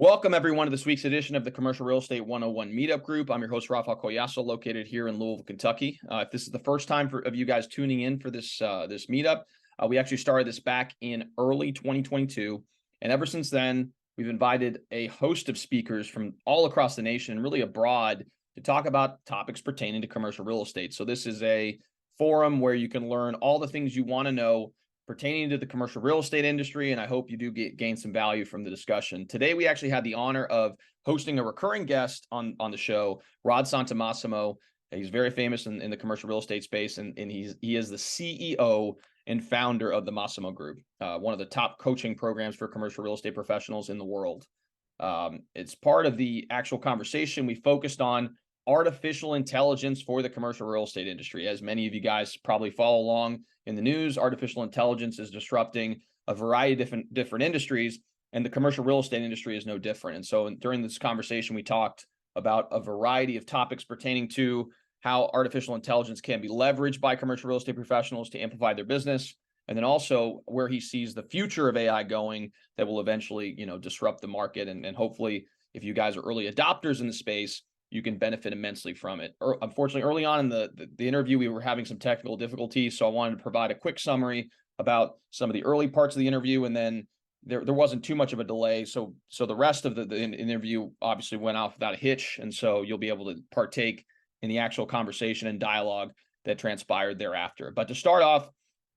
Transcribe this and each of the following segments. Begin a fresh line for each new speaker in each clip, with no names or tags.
Welcome, everyone, to this week's edition of the Commercial Real Estate 101 Meetup Group. I'm your host, Raphael, located here in Louisville, Kentucky. If this is the first time of you guys tuning in for this meetup, we actually started this back in early 2022. And ever since then, we've invited a host of speakers from all across the nation, really abroad, to talk about topics pertaining to commercial real estate. So this is a forum where you can learn all the things you want to know pertaining to the commercial real estate industry, and I hope you do gain some value from the discussion. Today, we actually had the honor of hosting a recurring guest on the show, Rod Santomassimo. He's very famous in the commercial real estate space, and he is the CEO and founder of the Massimo Group, one of the top coaching programs for commercial real estate professionals in the world. It's part of the actual conversation we focused on artificial intelligence for the commercial real estate industry. As many of you guys probably follow along in the news, artificial intelligence is disrupting a variety of different industries, and the commercial real estate industry is no different. And so during this conversation, we talked about a variety of topics pertaining to how artificial intelligence can be leveraged by commercial real estate professionals to amplify their business, and then also where he sees the future of AI going that will eventually, disrupt the market. And hopefully, if you guys are early adopters in the space, you can benefit immensely from it. Unfortunately, early on in the interview, we were having some technical difficulties, so I wanted to provide a quick summary about some of the early parts of the interview, and then there wasn't too much of a delay. So the rest of the interview obviously went off without a hitch, and so you'll be able to partake in the actual conversation and dialogue that transpired thereafter. But to start off,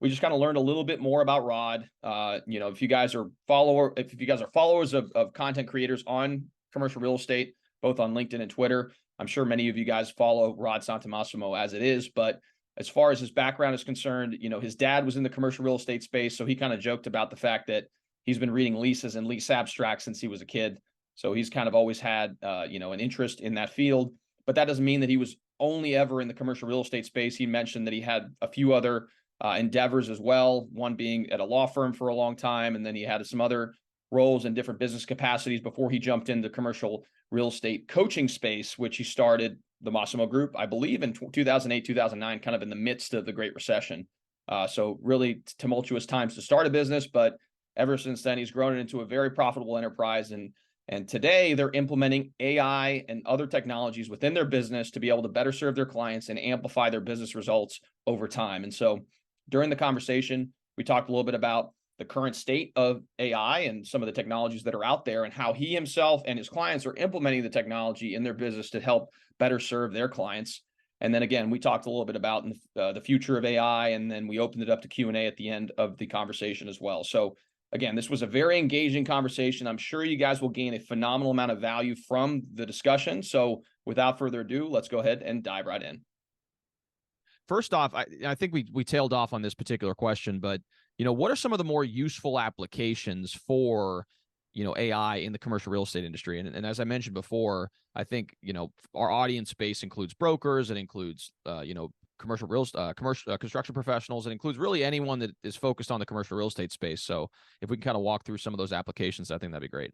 we just kind of learned a little bit more about Rod. If you guys are followers of content creators on commercial real estate, both on LinkedIn and Twitter, I'm sure many of you guys follow Rod Santomassimo as it is. But as far as his background is concerned, his dad was in the commercial real estate space, so he kind of joked about the fact that he's been reading leases and lease abstracts since he was a kid. So he's kind of always had, an interest in that field. But that doesn't mean that he was only ever in the commercial real estate space. He mentioned that he had a few other endeavors as well, one being at a law firm for a long time, and then he had some other roles in different business capacities before he jumped into commercial real estate coaching space, which he started the Massimo Group, I believe, in 2008, 2009, kind of in the midst of the Great Recession. So really tumultuous times to start a business, but ever since then, he's grown it into a very profitable enterprise. And today they're implementing AI and other technologies within their business to be able to better serve their clients and amplify their business results over time. And so during the conversation, we talked a little bit about the current state of AI and some of the technologies that are out there, and how he himself and his clients are implementing the technology in their business to help better serve their clients. And then again, we talked a little bit about the future of AI, and then we opened it up to Q&A at the end of the conversation as well. So again, this was a very engaging conversation. I'm sure you guys will gain a phenomenal amount of value from the discussion. So without further ado, let's go ahead and dive right in.
First off, I think we tailed off on this particular question, but what are some of the more useful applications for AI in the commercial real estate industry? And as I mentioned before, I think our audience base includes brokers, it includes commercial construction professionals, it includes really anyone that is focused on the commercial real estate space. So if we can kind of walk through some of those applications, I think that'd be great.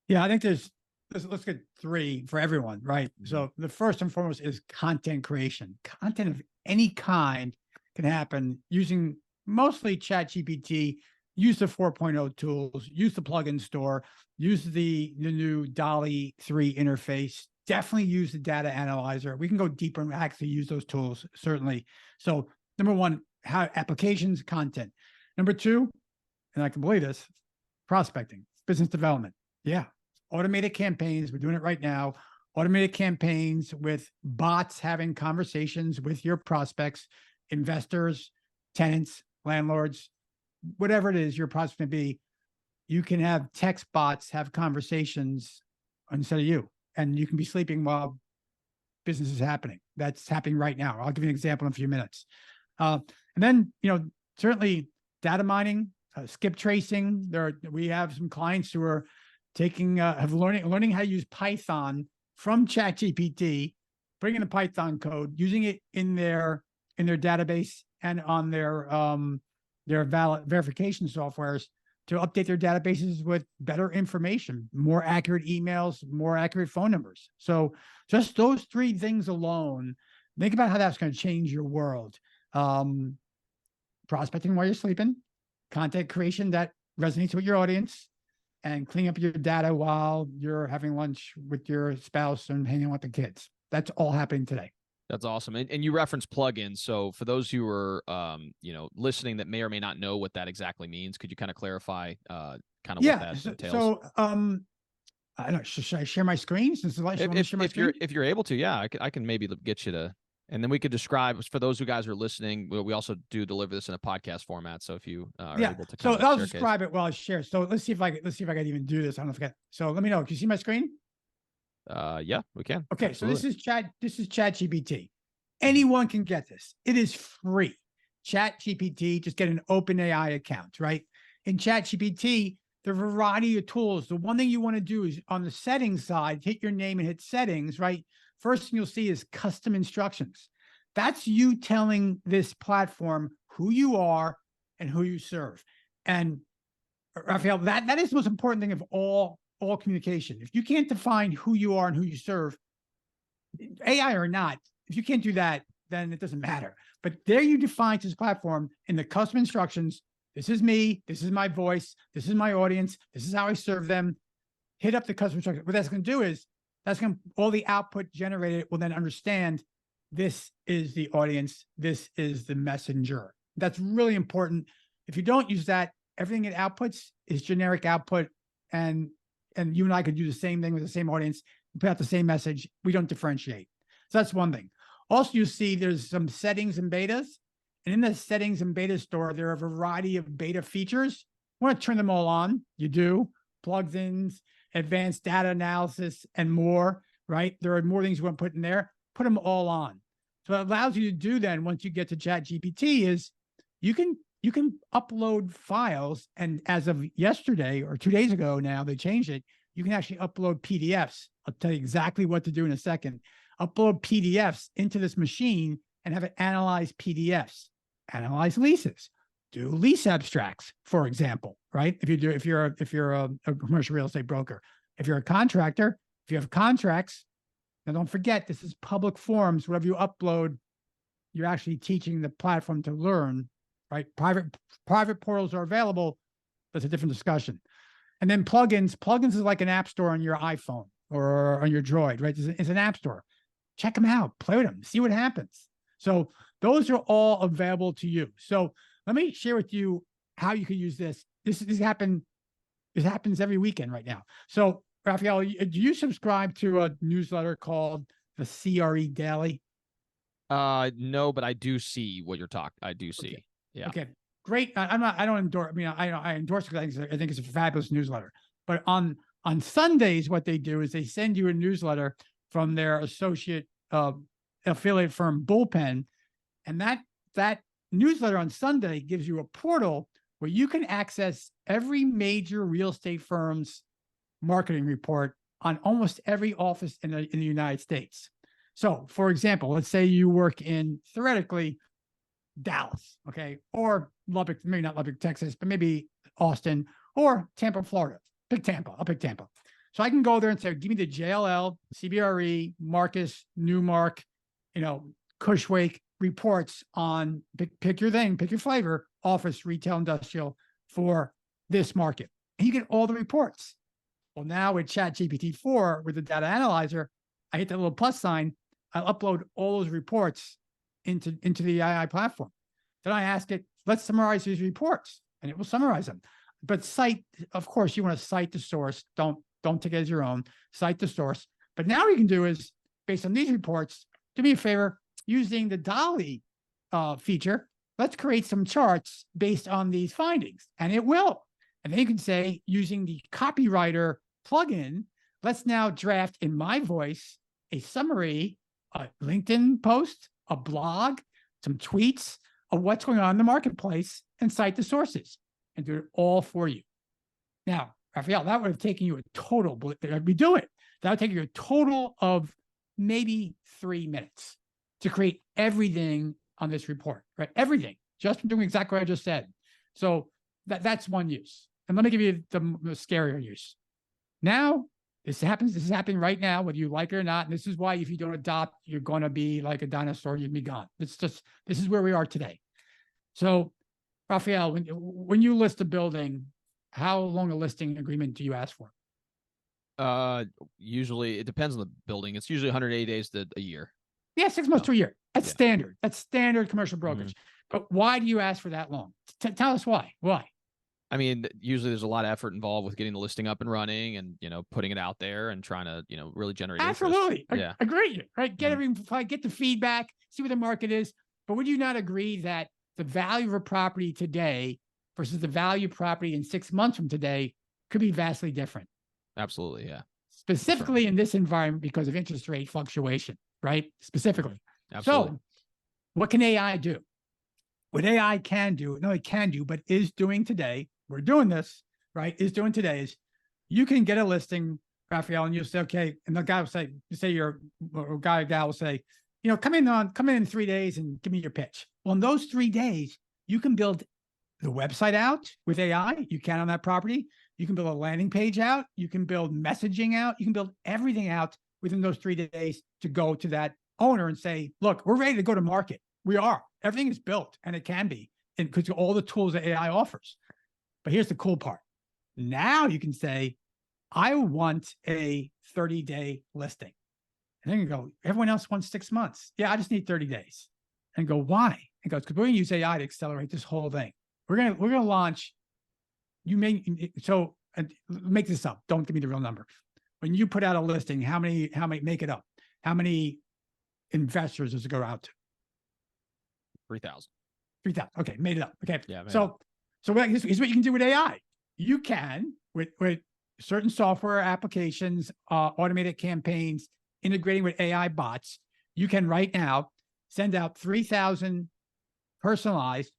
Yeah, I think let's get three for everyone, right? So the first and foremost is content creation. Content of any kind can happen using mostly ChatGPT. Use the 4.0 tools, use the plugin store, use the new DALL-E 3 interface, definitely use the data analyzer. We can go deeper and actually use those tools, certainly. So number one, how applications, content. Number two, and I can believe this, prospecting, business development. Yeah, automated campaigns. We're doing it right now. Automated campaigns with bots having conversations with your prospects, investors, tenants, landlords, whatever it is your prospect may be. You can have text bots have conversations instead of you, and you can be sleeping while business is happening. That's happening right now. I'll give you an example in a few minutes. And then, certainly data mining, skip tracing. We have some clients who are learning how to use Python from ChatGPT, bringing the Python code, using it in their database and on their verification softwares to update their databases with better information, more accurate emails, more accurate phone numbers. So just those three things alone, think about how that's going to change your world. Prospecting while you're sleeping, content creation that resonates with your audience, and clean up your data while you're having lunch with your spouse and hanging out with the kids. That's all happening today.
That's awesome. And you reference plugins. So for those who are, listening that may or may not know what that exactly means, could you kind of clarify kind of what that entails?
So, I don't know, should I share my screen since
if you're able to, yeah, I can maybe get you to, and then we could describe for those who guys are listening. We also do deliver this in a podcast format. So if you are able to,
so I'll describe it while I share. So let's see if I can even do this. I don't forget. So let me know. Can you see my screen?
Yeah, we can.
Okay, absolutely. So this is ChatGPT. Anyone can get this. It is free. ChatGPT, just get an OpenAI account, right? In ChatGPT, there are a variety of tools. The one thing you want to do is on the settings side, hit your name and hit settings, right? First thing you'll see is custom instructions. That's you telling this platform who you are and who you serve. And Raphael, that is the most important thing of all communication. If you can't define who you are and who you serve, AI or not, if you can't do that, then it doesn't matter. But there you define this platform in the custom instructions. This is me. This is my voice. This is my audience. This is how I serve them. Hit up the custom instructions. What that's going to do is all the output generated will then understand this is the audience. This is the messenger. That's really important. If you don't use that, everything it outputs is generic output. And you and I could do the same thing with the same audience, put out the same message. We don't differentiate. So that's one thing. Also, you see there's some settings and betas. And in the settings and beta store, there are a variety of beta features. You want to turn them all on. You do. Plugins, advanced data analysis, and more, right? There are more things you want to put in there. Put them all on. So what it allows you to do then, once you get to ChatGPT, is you can upload files. And as of yesterday or 2 days ago now, they changed it. You can actually upload PDFs. I'll tell you exactly what to do in a second. Upload PDFs into this machine and have it analyze PDFs, analyze leases, do lease abstracts, for example, right? If you're a commercial real estate broker, if you're a contractor, if you have contracts, now don't forget, this is public forums. Whatever you upload, you're actually teaching the platform to learn, right? Private portals are available. That's a different discussion. And then plugins is like an app store on your iPhone or on your Droid, right? It's an app store. Check them out, play with them, see what happens. So those are all available to you. So let me share with you how you can use this. This happens every weekend right now. So Raphael, do you subscribe to a newsletter called the CRE Daily?
No, but I do see what you're talking. I do see.
Okay.
Yeah.
Okay. Great. I don't endorse. I endorse it because I think it's a fabulous newsletter. But on Sundays, what they do is they send you a newsletter from their associate affiliate firm Bullpen, and that newsletter on Sunday gives you a portal where you can access every major real estate firm's marketing report on almost every office in the United States. So, for example, let's say you work in, theoretically, Dallas, okay, or Lubbock, maybe not Lubbock, Texas, but maybe Austin or Tampa, Florida. Pick Tampa. I'll pick Tampa. So I can go there and say, give me the JLL, CBRE, Marcus, Newmark, Cushwake reports on pick your thing, pick your flavor, office, retail, industrial for this market. And you get all the reports. Well, now with ChatGPT 4, with the data analyzer, I hit that little plus sign. I upload all those reports into the AI platform. Then I ask it, let's summarize these reports, and it will summarize them. But cite, of course, you want to cite the source. Don't take it as your own. Cite the source. But now what you can do is, based on these reports, do me a favor, using the Dolly feature, let's create some charts based on these findings, and it will. And then you can say, using the copywriter plugin, let's now draft in my voice a summary, a LinkedIn post, a blog, some tweets of what's going on in the marketplace, and cite the sources, and do it all for you. Now, Raphael, that would have taken you a total, redo it. That would take you a total of maybe 3 minutes to create everything on this report, right? Everything, just from doing exactly what I just said. So that's one use. And let me give you the scarier use. Now, this is happening right now, whether you like it or not. And this is why if you don't adopt, you're going to be like a dinosaur, you'd be gone. This is where we are today. So, Raphael, when you list a building, how long a listing agreement do you ask for?
Usually it depends on the building. It's usually 180 days to a year.
Yeah, 6 months to a year. That's
Yeah.
standard. That's standard commercial brokerage. But why do you ask for that long? Tell us why. Why?
I mean, usually there's a lot of effort involved with getting the listing up and running and, putting it out there and trying to, really generate interest.
Absolutely.
Yeah.
Agree. Right. Get the feedback, see what the market is. But would you not agree that the value of a property today versus the value of property in 6 months from today could be vastly different?
Absolutely. Yeah.
Specifically in this environment because of interest rate fluctuation, right? Specifically.
Absolutely.
So what can AI do? What AI can do, no, it can do, but is doing today, we're doing this, right? Is doing today is you can get a listing, Raphael, and you'll say, okay, and the guy will say, or guy or gal will say, come in 3 days and give me your pitch. Well, in those 3 days, you can build the website out with AI. You can on that property. You can build a landing page out. You can build messaging out. You can build everything out within those 3 days to go to that owner and say, look, we're ready to go to market. We are. Everything is built, and it can be because all the tools that AI offers. But here's the cool part. Now you can say, I want a 30-day listing. And then you go, everyone else wants 6 months. Yeah, I just need 30 days. And go, why? And goes, because we're going to use AI to accelerate this whole thing. We're gonna launch. Make this up. Don't give me the real number. When you put out a listing, how many make it up? How many investors does it go out to?
3,000.
3,000. Okay, made it up. Okay.
Yeah.
So here's what you can do with AI. You can with certain software applications, automated campaigns, integrating with AI bots. You can right now send out 3,000 personalized,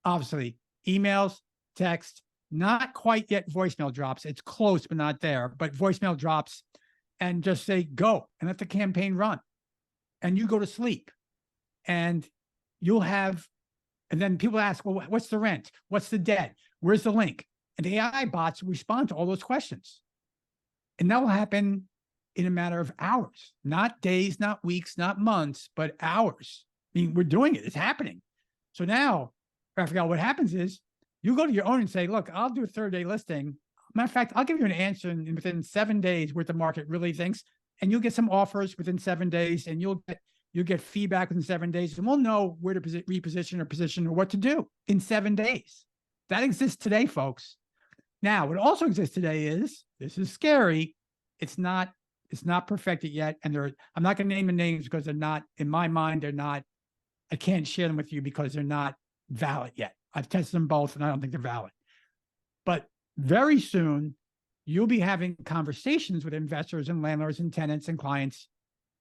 obviously emails, text, not quite yet voicemail drops. It's close, but not there. But voicemail drops, and just say go and let the campaign run, and you go to sleep. And you'll have, and then people ask, well, what's the rent? What's the debt? Where's the link? And the AI bots respond to all those questions. And that will happen in a matter of hours, not days, not weeks, not months, but hours. I mean, we're doing it. It's happening. So now, Raphael, what happens is you go to your owner and say, look, I'll do a 30-day listing. Matter of fact, I'll give you an answer within 7 days what the market really thinks. And you'll get some offers within 7 days, and you'll get feedback within 7 days, and we'll know where to reposition or position or what to do in 7 days. That exists today, folks. Now, what also exists today is, this is scary. It's not perfected yet. And I'm not going to name the names because they're not, in my mind, I can't share them with you because they're not valid yet. I've tested them both and I don't think they're valid. But very soon, you'll be having conversations with investors and landlords and tenants and clients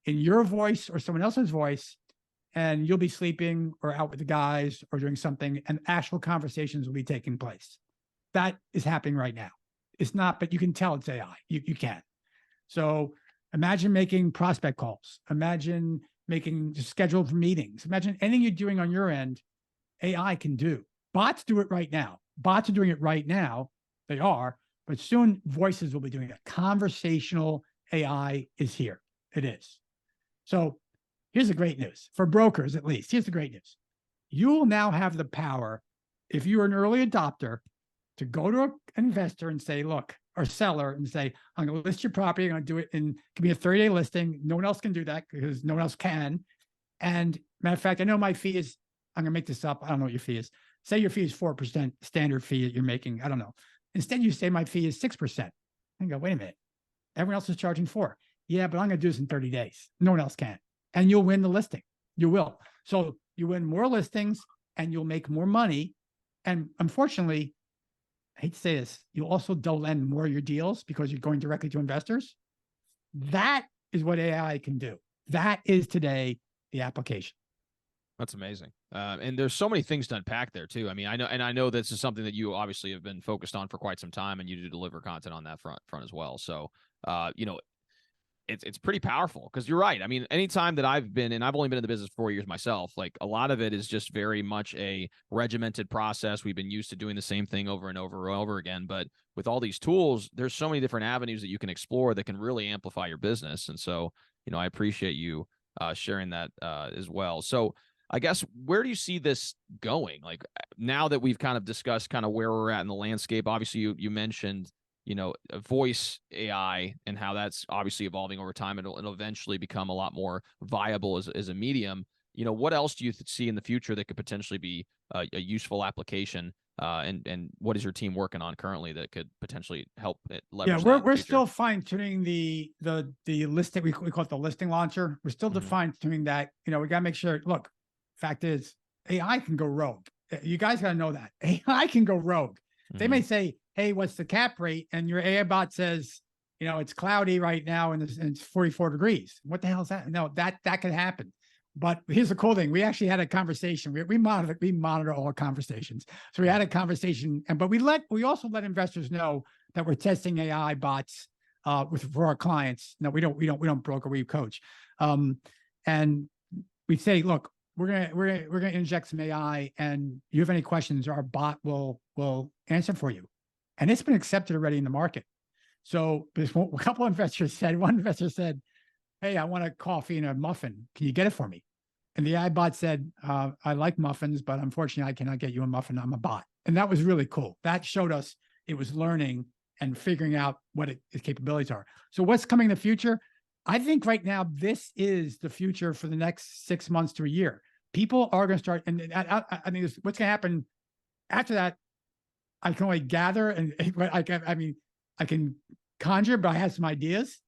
in your voice or someone else's voice, and you'll be sleeping or out with the guys or doing something, and actual conversations will be taking place. That is happening right now. It's not, but you can tell it's AI. You can. So imagine making prospect calls. Imagine making scheduled meetings. Imagine anything you're doing on your end, AI can do. Bots do it right now. Bots are doing it right now. They are, but soon voices will be doing it. Conversational AI is here. It is. So here's the great news for brokers, at least. Here's the great news. You will now have the power, if you're an early adopter, to go to an investor and say, look, or seller, and say, I'm going to list your property. I'm going to do it in, give me a 30-day listing. No one else can do that because no one else can. And matter of fact, I know my fee is, I'm going to make this up. I don't know what your fee is. Say your fee is 4% standard fee that you're making. I don't know. Instead, you say my fee is 6%. I go, wait a minute. Everyone else is charging 4%. Yeah, but I'm going to do this in 30 days. No one else can. And you'll win the listing. You will. So you win more listings and you'll make more money. And unfortunately, I hate to say this, you'll also double end more of your deals because you're going directly to investors. That is what AI can do. That is today the application.
That's amazing. And there's so many things to unpack there too. I mean, I know this is something that you obviously have been focused on for quite some time, and you do deliver content on that front as well. So, it's pretty powerful because you're right. I mean, anytime that I've been, and I've only been in the business for 4 years myself, like a lot of it is just very much a regimented process. We've been used to doing the same thing over and over and over again. But with all these tools, there's so many different avenues that you can explore that can really amplify your business. And so, I appreciate you sharing that as well. So I guess, where do you see this going? Like, now that we've kind of discussed kind of where we're at in the landscape, obviously you mentioned, voice AI and how that's obviously evolving over time. It'll eventually become a lot more viable as a medium. What else do you see in the future that could potentially be a useful application? And what is your team working on currently that could potentially help it leverage?
Yeah, we're still fine tuning the listing. We call it the listing launcher. We're still fine tuning that. We got to make sure. Look, fact is, AI can go rogue. You guys got to know that AI can go rogue. They may say, "Hey, what's the cap rate?" And your AI bot says, it's cloudy right now and it's 44 degrees. What the hell is that? No, that could happen. But here's the cool thing. We actually had a conversation. We monitor all conversations. So we had a conversation, but we also let investors know that we're testing AI bots for our clients. No, we don't broker, we coach. And we say, look, we're gonna inject some AI, and you have any questions, our bot will answer for you. And it's been accepted already in the market. So a couple of investors said, one investor said, "Hey, I want a coffee and a muffin. Can you get it for me?" And the AI bot said, "I like muffins, but unfortunately I cannot get you a muffin. I'm a bot." And that was really cool. That showed us it was learning and figuring out what its capabilities are. So what's coming in the future? I think right now, this is the future for the next 6 months to a year. People are going to start, and I think what's going to happen after that. I can only gather, and I can conjure, but I have some ideas.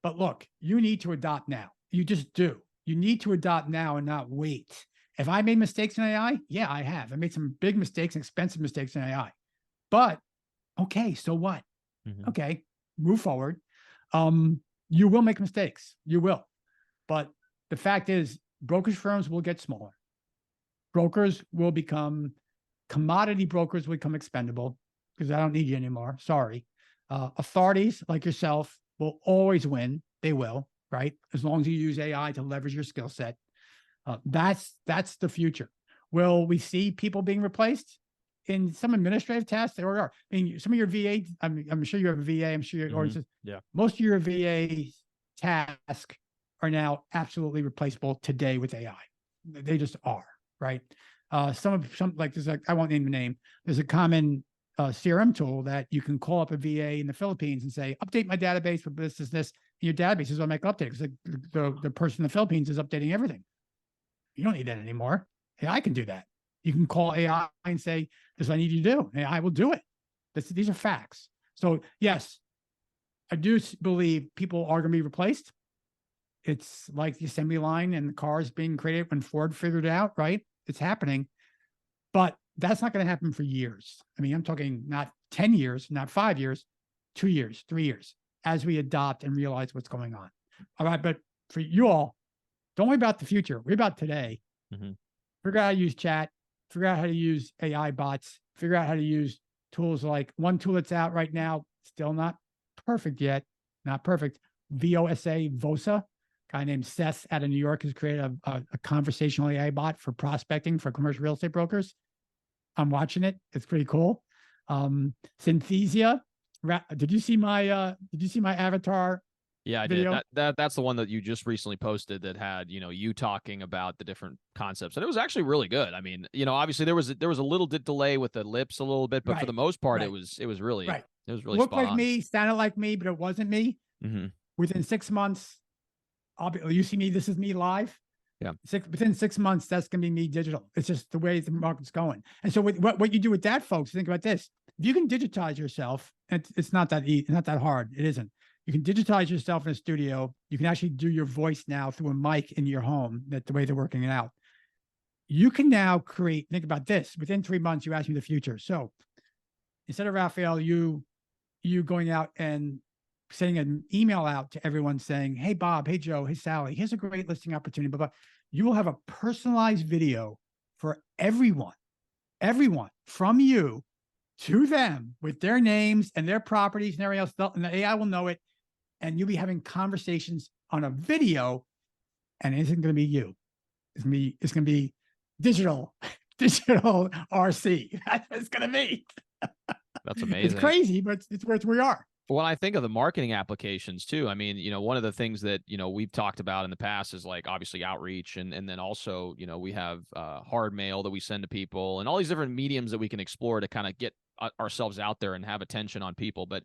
But look, you need to adopt now. You just do. You need to adopt now and not wait. If I made mistakes in AI, yeah, I have. I made some big mistakes, expensive mistakes in AI. But okay, so what? Okay, move forward. You will make mistakes. You will. But the fact is, brokerage firms will get smaller. Brokers will become, commodity brokers will become expendable because I don't need you anymore. Sorry. Authorities like yourself will always win. They will, right? As long as you use AI to leverage your skill set. That's the future. Will we see people being replaced in some administrative tasks? There are. I mean, some of your VA, I'm sure you have a VA. I'm sure most of your VA tasks are now absolutely replaceable today with AI. They just are, right? Some like there's I won't name the name. There's a common CRM tool that you can call up a VA in the Philippines and say, "Update my database with this. And your database is automatically updated because the person in the Philippines is updating everything. You don't need that anymore. AI can do that. You can call AI and say, "This is what I need you to do." AI will do it. These are facts. So yes, I do believe people are going to be replaced. It's like the assembly line and the cars being created when Ford figured it out, right? It's happening, but that's not going to happen for years. I mean, I'm talking not 10 years, not 5 years, 2 years, 3 years, as we adopt and realize what's going on. All right. But for you all, don't worry about the future. Worry about today. Figure out how to use chat, figure out how to use AI bots, figure out how to use tools like one tool that's out right now, still not perfect yet. Not perfect. VOSA, guy named Seth out of New York has created a conversational AI bot for prospecting for commercial real estate brokers. I'm watching it. It's pretty cool. Synthesia. Did you see my avatar?
Yeah, I
video?
did. That's the one that you just recently posted that had, you talking about the different concepts. And it was actually really good. I mean, obviously there was a little delay with the lips a little bit, but for the most part, it was really
right.
It was really
looked
spot
like
on.
me, sounded like me, but it wasn't me. Within 6 months, you see me. This is me live.
Yeah.
Within 6 months, that's going to be me digital. It's just the way the market's going. And so what you do with that, folks, think about this. If you can digitize yourself, and it's not that easy, it's not that hard. It isn't. You can digitize yourself in a studio. You can actually do your voice now through a mic in your home. That the way they're working it out. You can now create, think about this. Within 3 months, you ask me the future. So instead of Raphael, you going out and sending an email out to everyone saying, "Hey, Bob, hey, Joe, hey, Sally, here's a great listing opportunity." But you will have a personalized video for everyone from you to them with their names and their properties and everything else. And the AI will know it. And you'll be having conversations on a video, and it isn't going to be you. It's going to be digital RC. That's what it's going to be.
That's amazing.
It's crazy, but it's where we are.
When I think of the marketing applications too, I mean, one of the things that, we've talked about in the past is like obviously outreach. And then also, we have hard mail that we send to people and all these different mediums that we can explore to kind of get ourselves out there and have attention on people. But,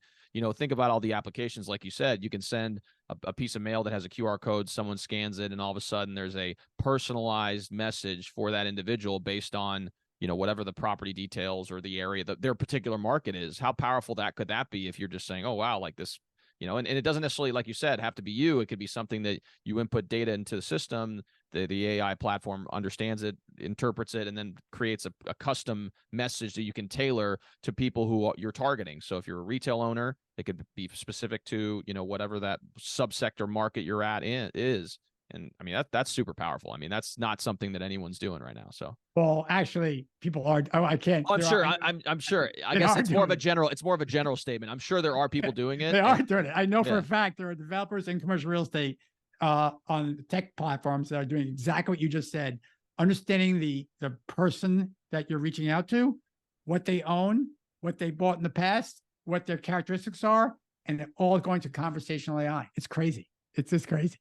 think about all the applications. Like you said, you can send a piece of mail that has a QR code, someone scans it, and all of a sudden there's a personalized message for that individual based on, whatever the property details or the area that their particular market is. How powerful could that be if you're just saying, oh, wow, like this, and it doesn't necessarily, like you said, have to be you. It could be something that you input data into the system. The AI platform understands it, interprets it, and then creates a custom message that you can tailor to people who you're targeting. So if you're a retail owner, it could be specific to, whatever that subsector market you're at is. And I mean, that's super powerful. I mean, that's not something that anyone's doing right now. So,
well, actually, people are. Oh, I can't.
I'm sure. I'm sure. I guess it's more of a general statement. I'm sure there are people doing it.
They are doing it. I know for a fact there are developers in commercial real estate on tech platforms that are doing exactly what you just said, understanding the person that you're reaching out to, what they own, what they bought in the past, what their characteristics are, and they're all going to conversational AI. It's crazy. It's just crazy.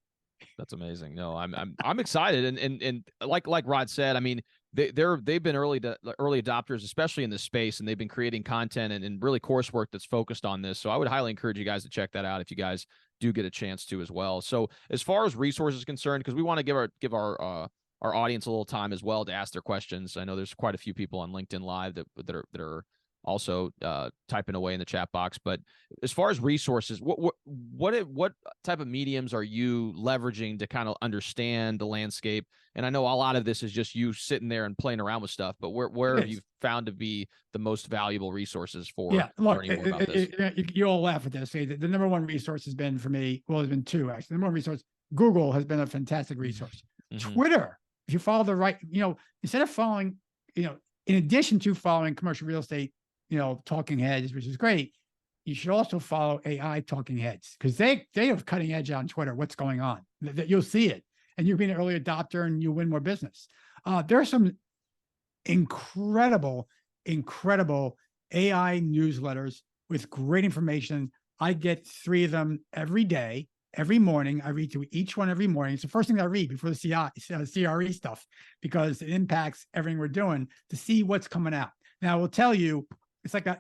That's amazing. No, I'm excited. And like Rod said, I mean, they've been early adopters, especially in this space, and they've been creating content and really coursework that's focused on this. So I would highly encourage you guys to check that out if you guys do get a chance to as well. So as far as resources concerned, because we want to give our audience a little time as well to ask their questions. I know there's quite a few people on LinkedIn Live that are also typing away in the chat box. But as far as resources, what type of mediums are you leveraging to kind of understand the landscape? And I know a lot of this is just you sitting there and playing around with stuff, but where have you found to be the most valuable resources for learning more about this?
You all laugh at this. The number one resource has been for me, well, there's been two actually. The number one resource, Google has been a fantastic resource. Mm-hmm. Twitter, if you follow the right, instead of following, in addition to following commercial real estate, talking heads, which is great, you should also follow AI talking heads because they have cutting edge on Twitter. What's going on? That you'll see it, and you'll be an early adopter, and you'll win more business. There are some incredible AI newsletters with great information. I get 3 of them every day, every morning. I read through each one every morning. It's the first thing I read before the CRE stuff because it impacts everything we're doing to see what's coming out. Now, I will tell you,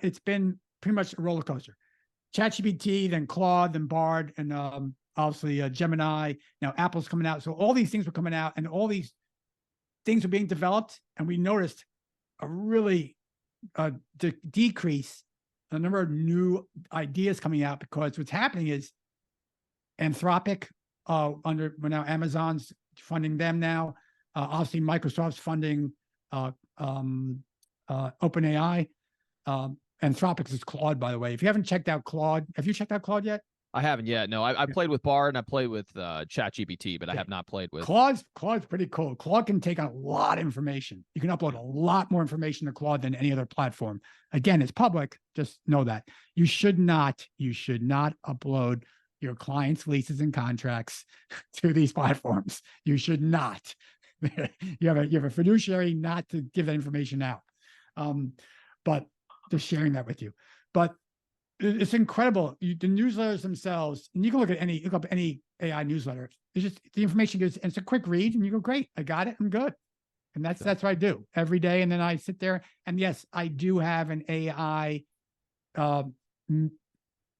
it's been pretty much a roller coaster. ChatGPT, then Claude, then Bard, and obviously Gemini. Now Apple's coming out. So all these things were coming out and all these things were being developed. And we noticed a really decrease in the number of new ideas coming out because what's happening is Anthropic, now Amazon's funding them now. Obviously Microsoft's funding OpenAI. Anthropic is Claude, by the way. If you haven't checked out Claude, have you checked out Claude yet?
I haven't yet. No, I played with Bard and I played with ChatGPT, but I have not played with
Claude's pretty cool. Claude can take on a lot of information. You can upload a lot more information to Claude than any other platform. Again, it's public. Just know that you should not upload your clients' leases and contracts to these platforms. You should not. You have a fiduciary not to give that information out. But just sharing that with you. But it's incredible. The newsletters themselves, and you can look up any AI newsletter. It's just the information goes, and it's a quick read, and you go, great, I got it, I'm good. And that's what I do every day. And then I sit there, and yes, I do have an AI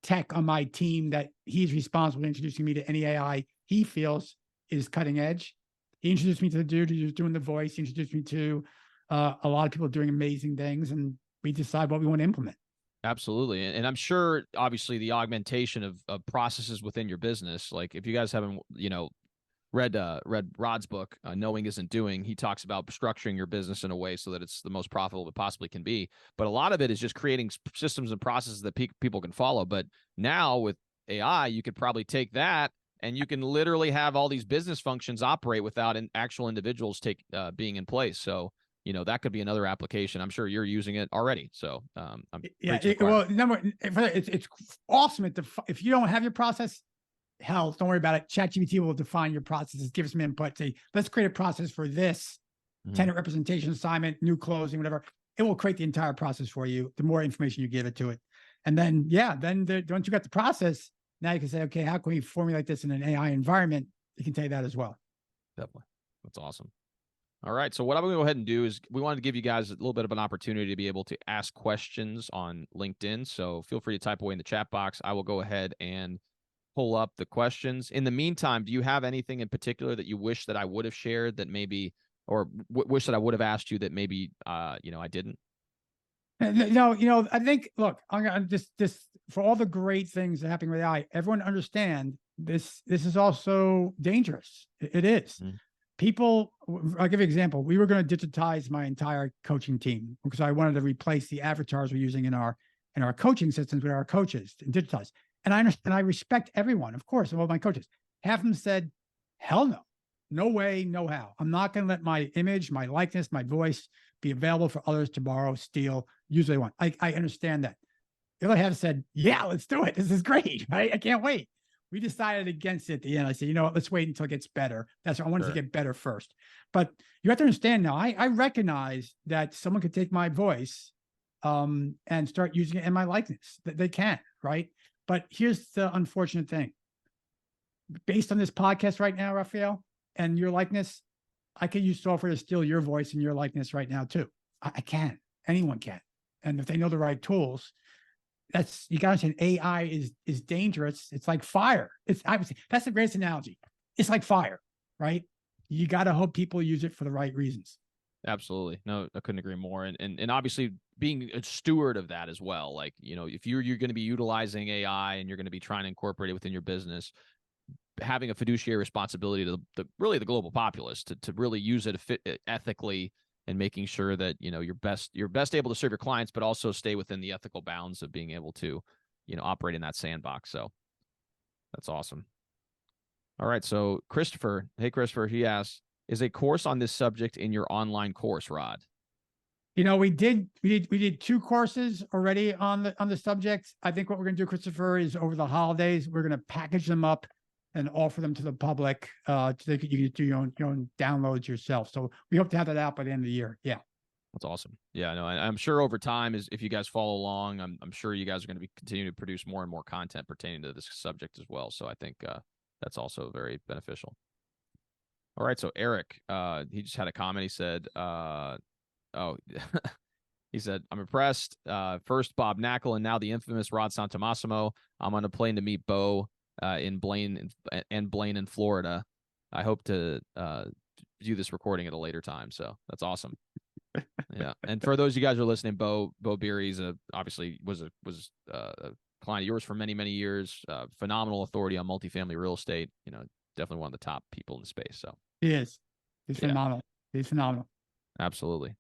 tech on my team that he's responsible for introducing me to any AI he feels is cutting edge. He introduced me to the dude who's doing the voice. He introduced me to a lot of people doing amazing things, and we decide what we want to implement.
Absolutely. And I'm sure, obviously, the augmentation of processes within your business, like if you guys haven't, read Rod's book, Knowing Isn't Doing, he talks about structuring your business in a way so that it's the most profitable it possibly can be. But a lot of it is just creating systems and processes that people can follow. But now with AI, you could probably take that and you can literally have all these business functions operate without actual individuals being in place. So, that could be another application. I'm sure you're using it already. So,
it's awesome. If you don't have your process, hell, don't worry about it. ChatGPT will define your processes, give some input, say, let's create a process for this tenant representation assignment, new closing, whatever. It will create the entire process for you. The more information you give it to it. And then, once you got the process, now you can say, okay, how can we formulate this in an AI environment? You can tell you that as well.
Definitely. That's awesome. All right. So what I'm going to go ahead and do is we wanted to give you guys a little bit of an opportunity to be able to ask questions on LinkedIn. So feel free to type away in the chat box. I will go ahead and pull up the questions. In the meantime, do you have anything in particular that you wish that I would have shared that maybe, or wish that I would have asked you that maybe, I didn't?
No, I think, look, I'm gonna just for all the great things that are happening with AI, everyone understand this is also dangerous. It is. People, I'll give you an example. We were going to digitize my entire coaching team because I wanted to replace the avatars we're using in our coaching systems with our coaches and digitize. And I understand, I respect everyone, of course, all my coaches. Half of them said, hell no, no way, no how. I'm not going to let my image, my likeness, my voice be available for others to borrow, steal, use what they want. I understand that. The other half said, yeah, let's do it. This is great, right? I can't wait. We decided against it at the end. I said, you know what, let's wait until it gets better. That's what I wanted to get better first. But you have to understand now, I recognize that someone could take my voice and start using it in my likeness. That they can, right? But here's the unfortunate thing. Based on this podcast right now, Raphael, and your likeness, I could use software to steal your voice and your likeness right now too. I can. Anyone can. And if they know the right tools, you got to understand, AI is dangerous. It's like fire. I would say that's the greatest analogy. It's like fire, right? You got to hope people use it for the right reasons.
Absolutely. No, I couldn't agree more. And obviously being a steward of that as well. Like, if you're going to be utilizing AI and you're going to be trying to incorporate it within your business, having a fiduciary responsibility to the global populace to really use it ethically, and making sure that, you're best able to serve your clients, but also stay within the ethical bounds of being able to, operate in that sandbox. So that's awesome. All right. So Christopher, hey, Christopher, he asks, is a course on this subject in your online course, Rod?
We did 2 courses already on the subject. I think what we're going to do, Christopher, is over the holidays, we're going to package them up and offer them to the public so you can do your own downloads yourself. So we hope to have that out by the end of the year. Yeah.
That's awesome. Yeah, no, I'm sure over time, if you guys follow along, I'm sure you guys are going to be continuing to produce more and more content pertaining to this subject as well. So I think that's also very beneficial. All right. So Eric, he just had a comment. He said, he said, I'm impressed. First Bob Knackle and now the infamous Rod Santomassimo. I'm on a plane to meet Bo in Blaine in Florida. I hope to view this recording at a later time. So that's awesome. Yeah. And for those of you guys who are listening, Bo Beery's obviously was a client of yours for many, many years. Phenomenal authority on multifamily real estate. Definitely one of the top people in the space. So
he is. He's phenomenal. He's phenomenal.
Absolutely.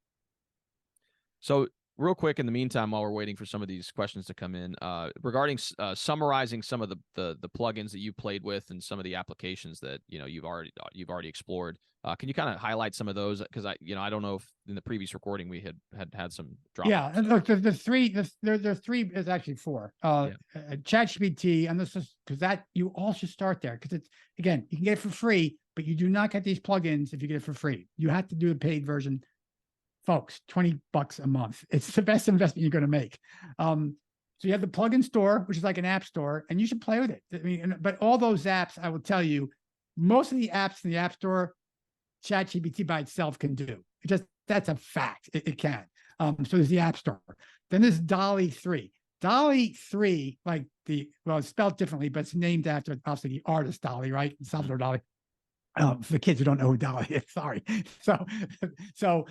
So real quick, in the meantime, while we're waiting for some of these questions to come in, regarding summarizing some of the plugins that you played with and some of the applications that you've already explored, can you kind of highlight some of those? Because I don't know if in the previous recording we had some drop.
Yeah, and look, there's 3. There's 3. It's actually 4. ChatGPT, and this is because that you all should start there because it's, again, you can get it for free, but you do not get these plugins if you get it for free. You have to do the paid version. Folks, $20 a month. It's the best investment you're going to make. So you have the plugin store, which is like an app store, and you should play with it. I mean, but all those apps, I will tell you, most of the apps in the app store, ChatGPT by itself can do. That's a fact. It can. So there's the app store. Then there's DALL-E 3. DALL-E 3, it's spelled differently, but it's named after obviously the artist DALL-E, right? Salvador Dali. For the kids who don't know who DALL-E is, sorry. So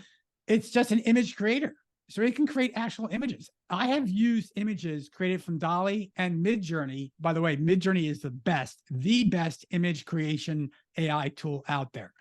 it's just an image creator. So it can create actual images. I have used images created from DALL-E and Midjourney. By the way, Midjourney is the best image creation AI tool out there.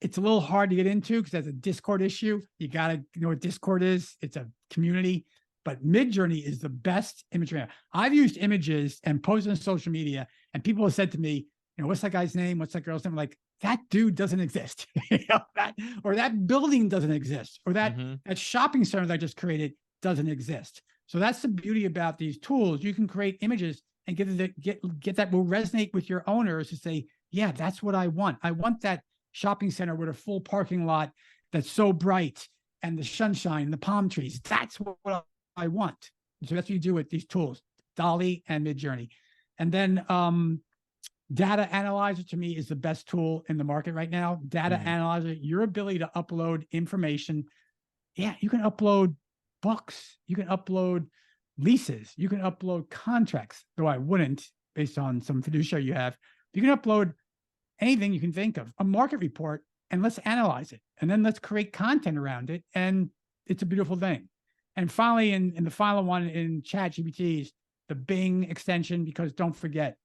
It's a little hard to get into because that's a Discord issue. You got to know what Discord is. It's a community, but Midjourney is the best image creator. I've used images and posted on social media, and people have said to me, what's that guy's name? What's that girl's name? I'm like, that dude doesn't exist. That building doesn't exist, or that shopping center that I just created doesn't exist. So that's the beauty about these tools. You can create images and get that will resonate with your owners to say, yeah, that's what I want. I want that shopping center with a full parking lot that's so bright and the sunshine and the palm trees. That's what I want. So that's what you do with these tools. Dolly and Midjourney. And then Data Analyzer to me is the best tool in the market right now. Data Analyzer, your ability to upload information. Yeah, you can upload books, you can upload leases, you can upload contracts, though I wouldn't based on some fiduciary you have. You can upload anything you can think of, a market report, and let's analyze it. And then let's create content around it. And it's a beautiful thing. And finally, in the final one in ChatGPT, the Bing extension, because don't forget,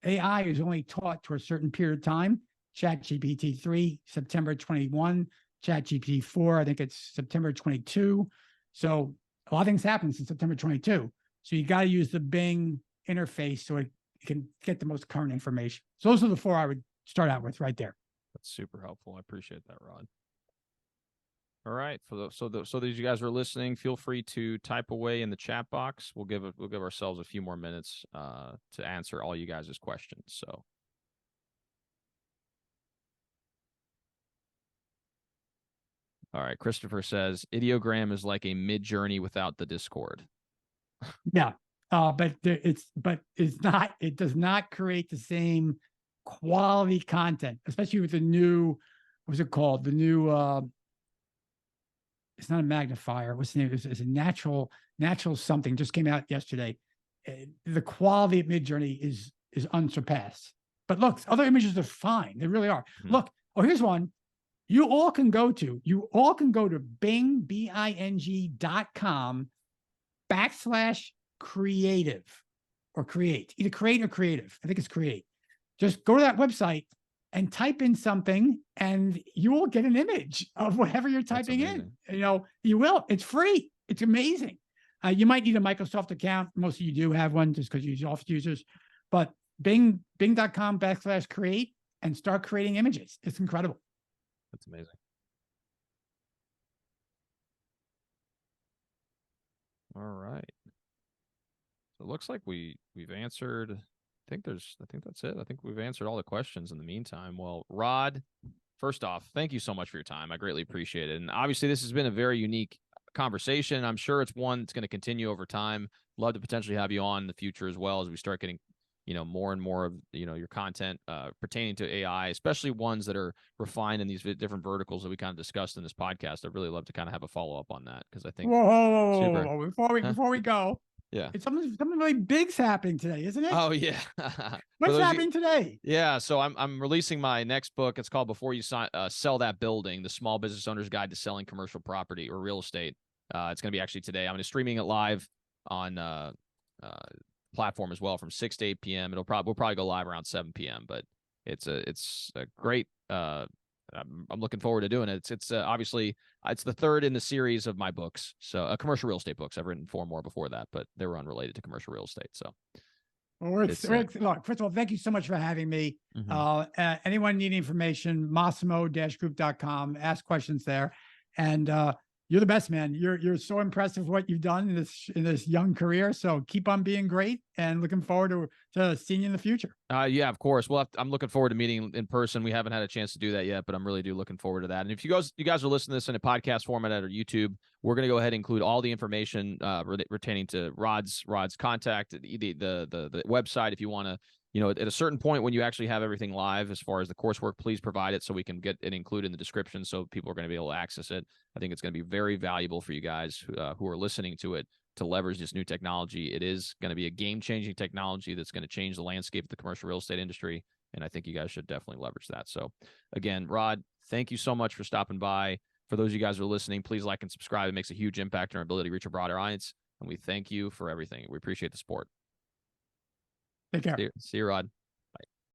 AI is only taught to a certain period of time. ChatGPT 3, September 21, ChatGPT 4, I think it's September 22. So a lot of things happened since September 22. So you got to use the Bing interface so it can get the most current information. So those are the 4 I would start out with right there.
That's super helpful. I appreciate that, Rod. All right. So those of you guys who are listening, feel free to type away in the chat box. We'll give ourselves a few more minutes to answer all you guys' questions. So. All right. Christopher says, Ideogram is like a Midjourney without the Discord.
Yeah. But it does not create the same quality content, especially with the new, what's it called? The new, it's not a magnifier. What's the name? It's a natural something just came out yesterday. The quality of Midjourney is unsurpassed. But look, other images are fine. They really are. Look, here's one. You all can go to Bing, Bing.com/creative or create, either create or creative. I think it's create. Just go to that website and type in something and you will get an image of whatever you're typing in. You know, you will. It's free. It's amazing. You might need a Microsoft account. Most of you do have one just because you use Office users. But Bing.com/create and start creating images. It's incredible.
That's amazing. All right. So it looks like we've answered. I think that's it. I think we've answered all the questions in the meantime. Well, Rod, first off, thank you so much for your time. I greatly appreciate it. And obviously, this has been a very unique conversation. I'm sure it's one that's going to continue over time. Love to potentially have you on in the future as well as we start getting, more and more of, your content pertaining to AI, especially ones that are refined in these different verticals that we kind of discussed in this podcast. I'd really love to kind of have a follow-up on that because I think.
Whoa. Before we go.
Yeah.
It's something really big's happening today, isn't it?
Oh yeah.
What's happening today?
Yeah. So I'm releasing my next book. It's called Before You Sell That Building, the Small Business Owner's Guide to Selling Commercial Property or Real Estate. It's going to be actually today. I'm going to streaming it live on platform as well from 6 to 8 p.m. We'll probably go live around 7 p.m. But it's a great. I'm looking forward to doing it. It's obviously it's the third in the series of my books. So commercial real estate books. I've written 4 more before that, but they were unrelated to commercial real estate. So.
Well, look, first of all, thank you so much for having me. Anyone need information, massimo-group.com, ask questions there. And you're the best, man. You're so impressive what you've done in this young career. So keep on being great and looking forward to seeing you in the future.
Yeah, of course. I'm looking forward to meeting in person. We haven't had a chance to do that yet, but I'm really looking forward to that. And if you guys are listening to this in a podcast format at our YouTube, we're going to go ahead and include all the information pertaining to Rod's contact, the website. If you want to, at a certain point when you actually have everything live, as far as the coursework, please provide it so we can get it included in the description so people are going to be able to access it. I think it's going to be very valuable for you guys who are listening to it to leverage this new technology. It is going to be a game-changing technology that's going to change the landscape of the commercial real estate industry, and I think you guys should definitely leverage that. So, again, Rod, thank you so much for stopping by. For those of you guys who are listening, please like and subscribe. It makes a huge impact on our ability to reach a broader audience, and we thank you for everything. We appreciate the support.
Take care.
See you, Rod.